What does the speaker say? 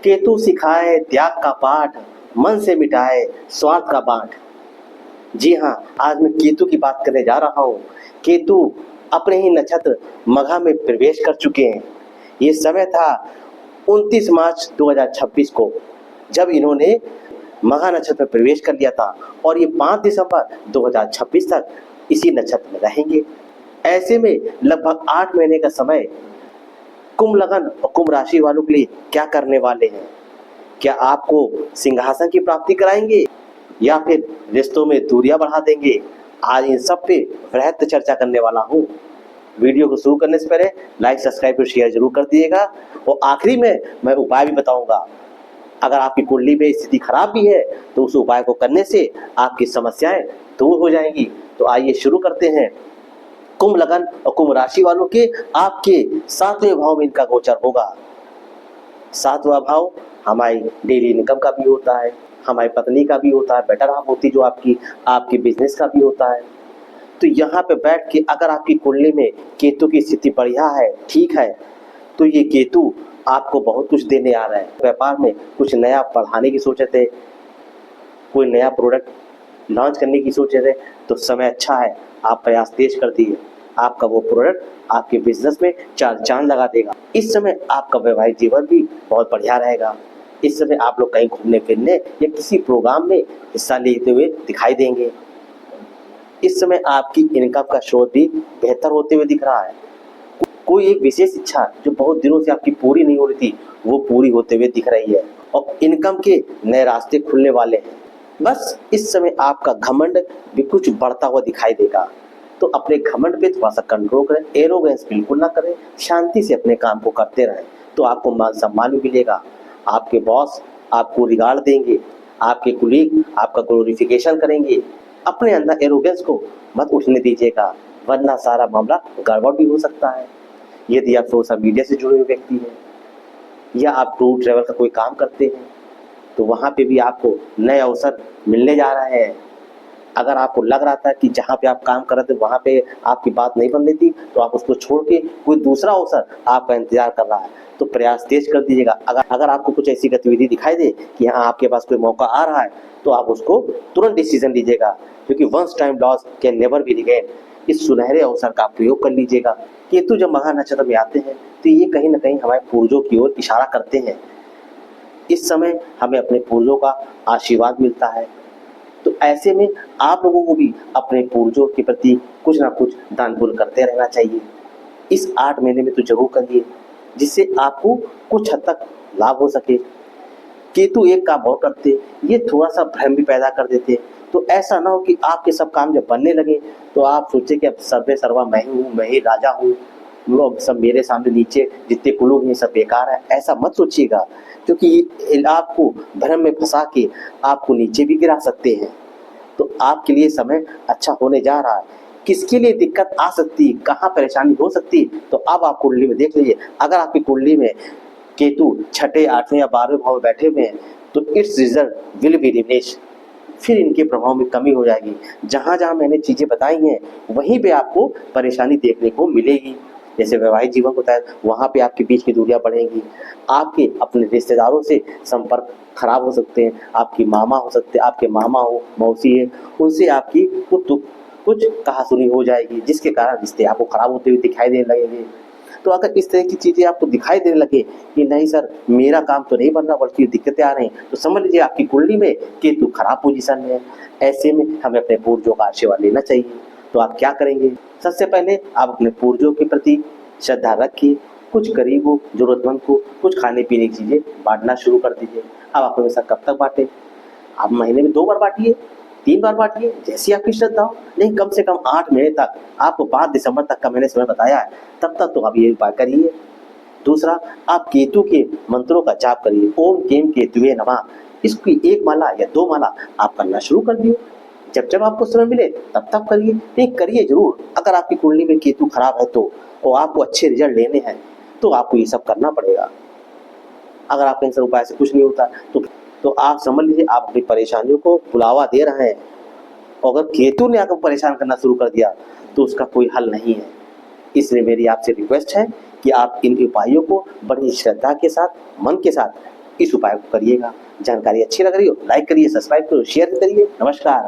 केतु सिखाए त्याग का पाठ, मन से मिटाए स्वार्थ का बांट। जी हाँ, आज मैं केतु की बात करने जा रहा हूँ। केतु अपने ही नक्षत्र मघा में प्रवेश कर चुके हैं। ये समय था 29 मार्च 2026 को, जब इन्होंने मघा नक्षत्र में प्रवेश कर लिया था और ये 5 दिसंबर 2026 तक इसी नक्षत्र में रहेंगे। ऐसे में लगभग 8 महीने का समय कुंभ लगन और कुंभ राशि वालों के लिए क्या करने वाले हैं? क्या आपको सिंहासन की प्राप्ति कराएंगे या फिर रिश्तों में दूरियां बढ़ा देंगे? आज इन सब पे वृहद चर्चा करने वाला हूँ। वीडियो को शुरू करने से पहले लाइक, सब्सक्राइब और शेयर जरूर कर दिएगा। और आखिरी में मैं उपाय भी बताऊंगा। अगर आपकी कुंडली में स्थिति खराब भी है तो उस उपाय को करने से आपकी समस्याएं दूर हो जाएंगी। तो आइए शुरू करते हैं। कुंभ लगन और कुंभ राशि वालों के आपके 7वें भाव में इनका गोचर होगा। 7वां भाव हमारी डेली इनकम का भी होता है, हमारी पत्नी का भी होता है, बेटर हाफ होती जो आपकी बिजनेस का भी होता है। तो यहाँ पे बैठ के अगर आपकी कुंडली में केतु की स्थिति बढ़िया है, ठीक है, तो ये केतु आपको बहुत कुछ देने आ रहा है। व्यापार में कुछ नया बढ़ाने की सोचे थे, कोई नया प्रोडक्ट लॉन्च करने की सोचे थे, तो समय अच्छा है, आप प्रयास तेज कर दिए। आपका वो प्रोडक्ट आपके बिजनेस में चार चांद लगा देगा। इस समय आपका वैवाहिक जीवन भी बहुत बढ़िया रहेगा। इस समय आप लोग कहीं घूमने फिरने या किसी प्रोग्राम में हिस्सा लेते हुए दिखाई देंगे। इस समय आपकी इनकम का स्रोत भी बेहतर होते हुए दिख रहा है। कोई एक विशेष इच्छा जो बहुत दिनों से आपकी पूरी नहीं हो रही थी, वो पूरी होते हुए दिख रही है और इनकम के नए रास्ते खुलने वाले हैं। बस इस समय आपका घमंड भी कुछ बढ़ता हुआ दिखाई देगा, तो अपने घमंड पे थोड़ा सा कंट्रोल करें। एरोगेंस बिल्कुल ना करें, शांति से अपने काम को करते रहें, तो आपको मान सम्मान भी मिलेगा। आपके बॉस आपको रिगार्ड देंगे, आपके कुलीग आपका ग्लोरिफिकेशन करेंगे। अपने अंदर एरोगेंस को मत उठने दीजिएगा, वरना सारा मामला गड़बड़ भी हो सकता है। यदि आप सोशल मीडिया से जुड़े हुए व्यक्ति हैं या आप टूर ट्रैवल का कोई काम करते हैं, तो वहाँ पे भी आपको नए अवसर मिलने जा रहे हैं। अगर आपको लग रहा था कि जहाँ पे आप काम कर रहे थे वहाँ पे आपकी बात नहीं बन रही थी, तो आप उसको छोड़ के कोई दूसरा अवसर आपका इंतजार कर रहा है, तो प्रयास तेज कर दीजिएगा। अगर आपको कुछ ऐसी गतिविधि दिखाई दे कि हाँ आपके पास कोई मौका आ रहा है, तो आप उसको तुरंत डिसीजन लीजिएगा, क्योंकि once time loss can never be regain. इस सुनहरे अवसर का प्रयोग कर लीजिएगा। केतु जब मघा नक्षत्र में आते हैं तो ये कहीं ना कहीं हमारे पूर्वजों की ओर इशारा करते हैं। इस समय हमें अपने पूर्वजों का आशीर्वाद मिलता है, तो ऐसे में आप लोगों को भी अपने पूर्वजों के प्रति कुछ ना कुछ दान पुण्य करते रहना चाहिए। इस 8 महीने में तो जरूर करिए, जिससे आपको कुछ हद तक लाभ हो सके। केतु एक काम और करते, ये थोड़ा सा भ्रम भी पैदा कर देते, तो ऐसा ना हो कि आपके सब काम जब बनने लगे तो आप सोचे कि अब सर्वे सर्वा मैं ही हूँ, मैं ही राजा हूँ, लोग सब मेरे सामने नीचे जितने कुलों हैं सब बेकार है। ऐसा मत सोचिएगा, क्योंकि ये आपको भ्रम में फंसा के आपको नीचे भी गिरा सकते हैं। तो आपके लिए समय अच्छा होने जा रहा है। किसके लिए दिक्कत आ सकती है, कहाँ परेशानी हो सकती है, तो अब आप कुंडली में देख लीजिए। अगर आपकी कुंडली में केतु 6, 8 या 12वें भाव में बैठे हुए हैं, तो it's result will be diminish. फिर इनके प्रभाव में कमी हो जाएगी। जहाँ जहाँ मैंने चीज़ें बताई हैं वहीं पे आपको परेशानी देखने को मिलेगी। जैसे वैवाहिक जीवन होता है, वहाँ पे आपके बीच की दूरियां बढ़ेंगी। आपके अपने रिश्तेदारों से संपर्क खराब हो सकते हैं। आपकी मामा हो सकते हैं, आपके मामा हो, मौसी है, उनसे आपकी कुछ कहासुनी हो जाएगी, जिसके कारण रिश्ते आपको खराब होते हुए दिखाई देने लगेंगे। तो अगर इस तरह की चीज़ें आपको दिखाई देने लगे कि नहीं सर मेरा काम तो नहीं बन रहा बल्कि दिक्कतें आ रही हैं, तो समझ लीजिए आपकी कुंडली में केतु खराब पोजीशन में है। ऐसे में हमें अपने पूर्वजों का आशीर्वाद लेना चाहिए। तो आप क्या करेंगे? सबसे पहले आप अपने पूर्वजों के प्रति श्रद्धा रखिए, कुछ गरीबों जरूरतमंद को कुछ खाने पीने की चीज़ें बांटना शुरू कर दीजिए। अब आप हमेशा कब तक बांटें? आप महीने में 2 बार बांटिए, 3 बार बांटिए, जैसी आपकी श्रद्धा हो, लेकिन कम से कम 8 महीने तक, आपको 5 दिसंबर तक का मैंने समय बताया है, तब तक तो आप ये उपाय करिए। दूसरा, आप केतु के मंत्रों का जाप करिए। ओम केम केतुवे नमः, इसकी 1 माला या 2 माला आप करना शुरू कर दिए। जब जब आपको समय मिले तब तब करिए, नहीं करिए जरूर। अगर आपकी कुंडली में केतु खराब है तो, और आपको अच्छे रिजल्ट लेने हैं, तो आपको ये सब करना पड़ेगा। अगर आपके इन सब उपाय से कुछ नहीं होता तो आप समझ लीजिए आप अपनी परेशानियों को बुलावा दे रहे हैं। और अगर केतु ने आपको परेशान करना शुरू कर दिया तो उसका कोई हल नहीं है। इसलिए मेरी आपसे रिक्वेस्ट है कि आप इन उपायों को बड़ी श्रद्धा के साथ, मन के साथ इस उपाय को करिएगा। जानकारी अच्छी लग रही हो लाइक करिए, सब्सक्राइब करो, शेयर करिए। नमस्कार।